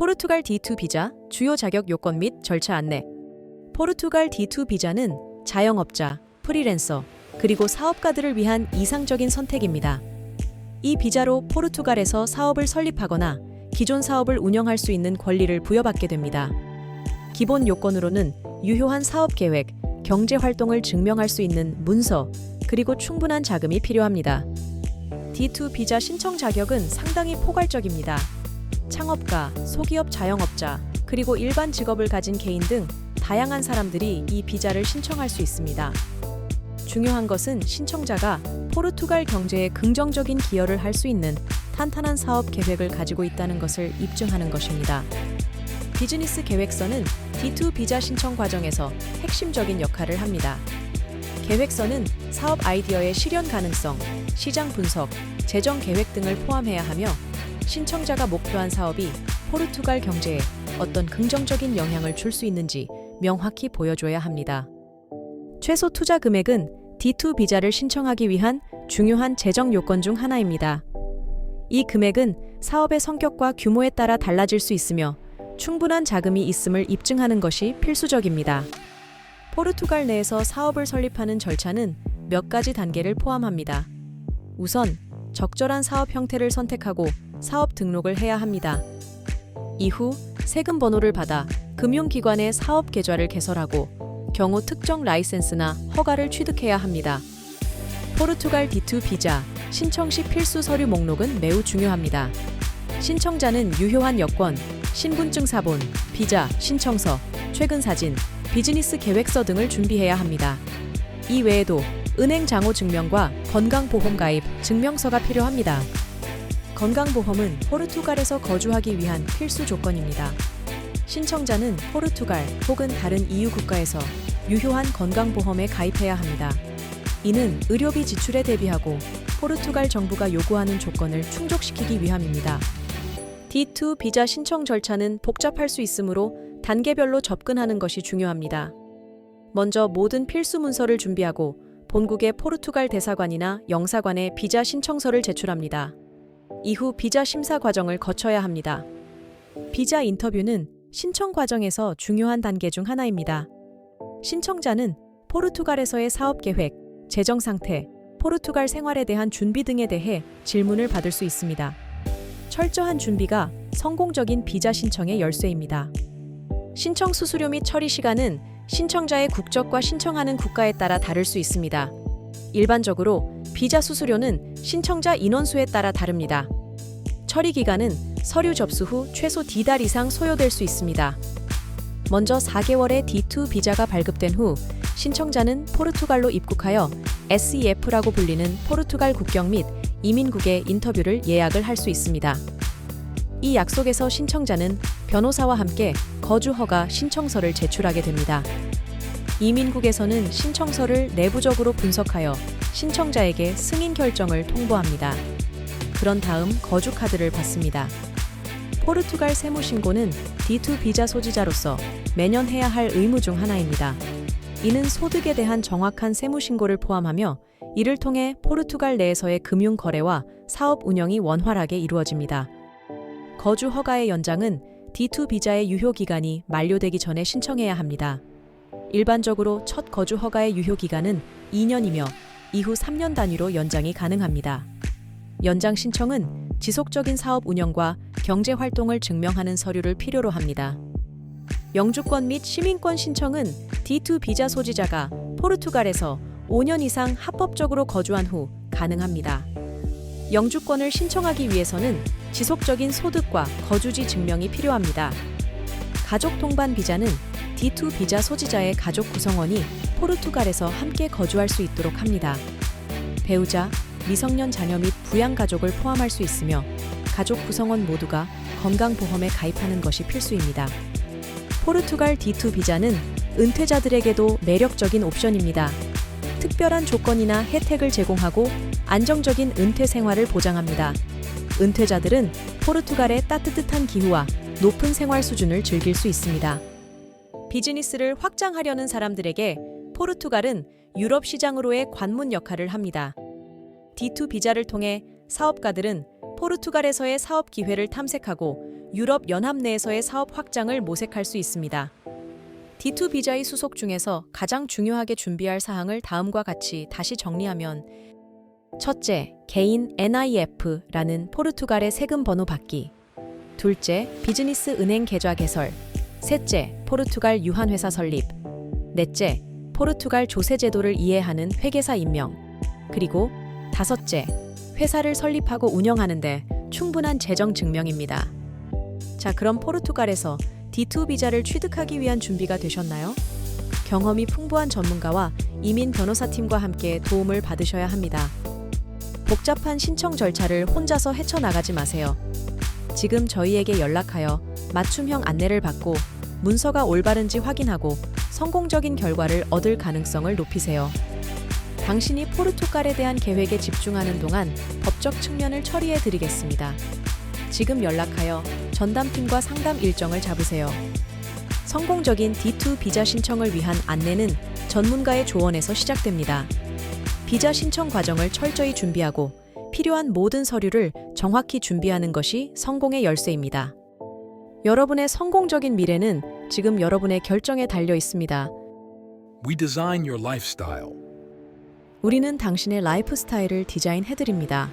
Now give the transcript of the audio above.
포르투갈 D2 비자, 주요 자격 요건 및 절차 안내. 포르투갈 D2 비자는 자영업자, 프리랜서, 그리고 사업가들을 위한 이상적인 선택입니다. 이 비자로 포르투갈에서 사업을 설립하거나 기존 사업을 운영할 수 있는 권리를 부여받게 됩니다. 기본 요건으로는 유효한 사업 계획, 경제 활동을 증명할 수 있는 문서, 그리고 충분한 자금이 필요합니다. D2 비자 신청 자격은 상당히 포괄적입니다. 창업가, 소기업 자영업자, 그리고 일반 직업을 가진 개인 등 다양한 사람들이 이 비자를 신청할 수 있습니다. 중요한 것은 신청자가 포르투갈 경제에 긍정적인 기여를 할 수 있는 탄탄한 사업 계획을 가지고 있다는 것을 입증하는 것입니다. 비즈니스 계획서는 D2 비자 신청 과정에서 핵심적인 역할을 합니다. 계획서는 사업 아이디어의 실현 가능성, 시장 분석, 재정 계획 등을 포함해야 하며 신청자가 목표한 사업이 포르투갈 경제에 어떤 긍정적인 영향을 줄 수 있는지 명확히 보여줘야 합니다. 최소 투자 금액은 D2 비자를 신청하기 위한 중요한 재정 요건 중 하나입니다. 이 금액은 사업의 성격과 규모에 따라 달라질 수 있으며 충분한 자금이 있음을 입증하는 것이 필수적입니다. 포르투갈 내에서 사업을 설립하는 절차는 몇 가지 단계를 포함합니다. 우선 적절한 사업 형태를 선택하고 사업 등록을 해야 합니다. 이후 세금 번호를 받아 금융기관의 사업 계좌를 개설하고 경우 특정 라이센스나 허가를 취득해야 합니다. 포르투갈 D2 비자 신청 시 필수 서류 목록은 매우 중요합니다. 신청자는 유효한 여권, 신분증 사본, 비자, 신청서, 최근 사진, 비즈니스 계획서 등을 준비해야 합니다. 이 외에도 은행 장호 증명과 건강보험 가입 증명서가 필요합니다. 건강보험은 포르투갈에서 거주하기 위한 필수 조건입니다. 신청자는 포르투갈 혹은 다른 EU 국가에서 유효한 건강보험에 가입해야 합니다. 이는 의료비 지출에 대비하고 포르투갈 정부가 요구하는 조건을 충족시키기 위함입니다. D2 비자 신청 절차는 복잡할 수 있으므로 단계별로 접근하는 것이 중요합니다. 먼저 모든 필수 문서를 준비하고 본국의 포르투갈 대사관이나 영사관에 비자 신청서를 제출합니다. 이후 비자 심사 과정을 거쳐야 합니다. 비자 인터뷰는 신청 과정에서 중요한 단계 중 하나입니다. 신청자는 포르투갈에서의 사업 계획, 재정 상태, 포르투갈 생활에 대한 준비 등에 대해 질문을 받을 수 있습니다. 철저한 준비가 성공적인 비자 신청의 열쇠입니다. 신청 수수료 및 처리 시간은 신청자의 국적과 신청하는 국가에 따라 다를 수 있습니다. 일반적으로 비자 수수료는 신청자 인원수에 따라 다릅니다. 처리 기간은 서류 접수 후 최소 D달 이상 소요될 수 있습니다. 먼저 4개월의 D2 비자가 발급된 후 신청자는 포르투갈로 입국하여 SEF라고 불리는 포르투갈 국경 및 이민국의 인터뷰를 예약을 할 수 있습니다. 이 약속에서 신청자는 변호사와 함께 거주 허가 신청서를 제출하게 됩니다. 이민국에서는 신청서를 내부적으로 분석하여 신청자에게 승인 결정을 통보합니다. 그런 다음 거주 카드를 받습니다. 포르투갈 세무신고는 D2 비자 소지자로서 매년 해야 할 의무 중 하나입니다. 이는 소득에 대한 정확한 세무신고를 포함하며 이를 통해 포르투갈 내에서의 금융 거래와 사업 운영이 원활하게 이루어집니다. 거주 허가의 연장은 D2 비자의 유효 기간이 만료되기 전에 신청해야 합니다. 일반적으로 첫 거주 허가의 유효 기간은 2년이며 이후 3년 단위로 연장이 가능합니다. 연장 신청은 지속적인 사업 운영과 경제 활동을 증명하는 서류를 필요로 합니다. 영주권 및 시민권 신청은 D2 비자 소지자가 포르투갈에서 5년 이상 합법적으로 거주한 후 가능합니다. 영주권을 신청하기 위해서는 지속적인 소득과 거주지 증명이 필요합니다. 가족 동반 비자는 D2 비자 소지자의 가족 구성원이 포르투갈에서 함께 거주할 수 있도록 합니다. 배우자, 미성년 자녀 및 부양 가족을 포함할 수 있으며 가족 구성원 모두가 건강보험에 가입하는 것이 필수입니다. 포르투갈 D2 비자는 은퇴자들에게도 매력적인 옵션입니다. 특별한 조건이나 혜택을 제공하고 안정적인 은퇴 생활을 보장합니다. 은퇴자들은 포르투갈의 따뜻한 기후와 높은 생활 수준을 즐길 수 있습니다. 비즈니스를 확장하려는 사람들에게 포르투갈은 유럽 시장으로의 관문 역할을 합니다. D2 비자를 통해 사업가들은 포르투갈에서의 사업 기회를 탐색하고 유럽 연합 내에서의 사업 확장을 모색할 수 있습니다. D2 비자의 수속 중에서 가장 중요하게 준비할 사항을 다음과 같이 다시 정리하면 첫째, 개인 NIF라는 포르투갈의 세금 번호 받기. 둘째, 비즈니스 은행 계좌 개설. 셋째, 포르투갈 유한회사 설립. 넷째, 포르투갈 조세 제도를 이해하는 회계사 임명. 그리고 다섯째, 회사를 설립하고 운영하는데 충분한 재정 증명입니다. 자, 그럼 포르투갈에서 D2 비자를 취득하기 위한 준비가 되셨나요? 경험이 풍부한 전문가와 이민 변호사팀과 함께 도움을 받으셔야 합니다. 복잡한 신청 절차를 혼자서 헤쳐나가지 마세요. 지금 저희에게 연락하여 맞춤형 안내를 받고 문서가 올바른지 확인하고 성공적인 결과를 얻을 가능성을 높이세요. 당신이 포르투갈에 대한 계획에 집중하는 동안 법적 측면을 처리해 드리겠습니다. 지금 연락하여 전담팀과 상담 일정을 잡으세요. 성공적인 D2 비자 신청을 위한 안내는 전문가의 조언에서 시작됩니다. 비자 신청 과정을 철저히 준비하고 필요한 모든 서류를 정확히 준비하는 것이 성공의 열쇠입니다. 여러분의 성공적인 미래는 지금 여러분의 결정에 달려 있습니다. We design your lifestyle. 우리는 당신의 라이프 스타일을 디자인해 드립니다.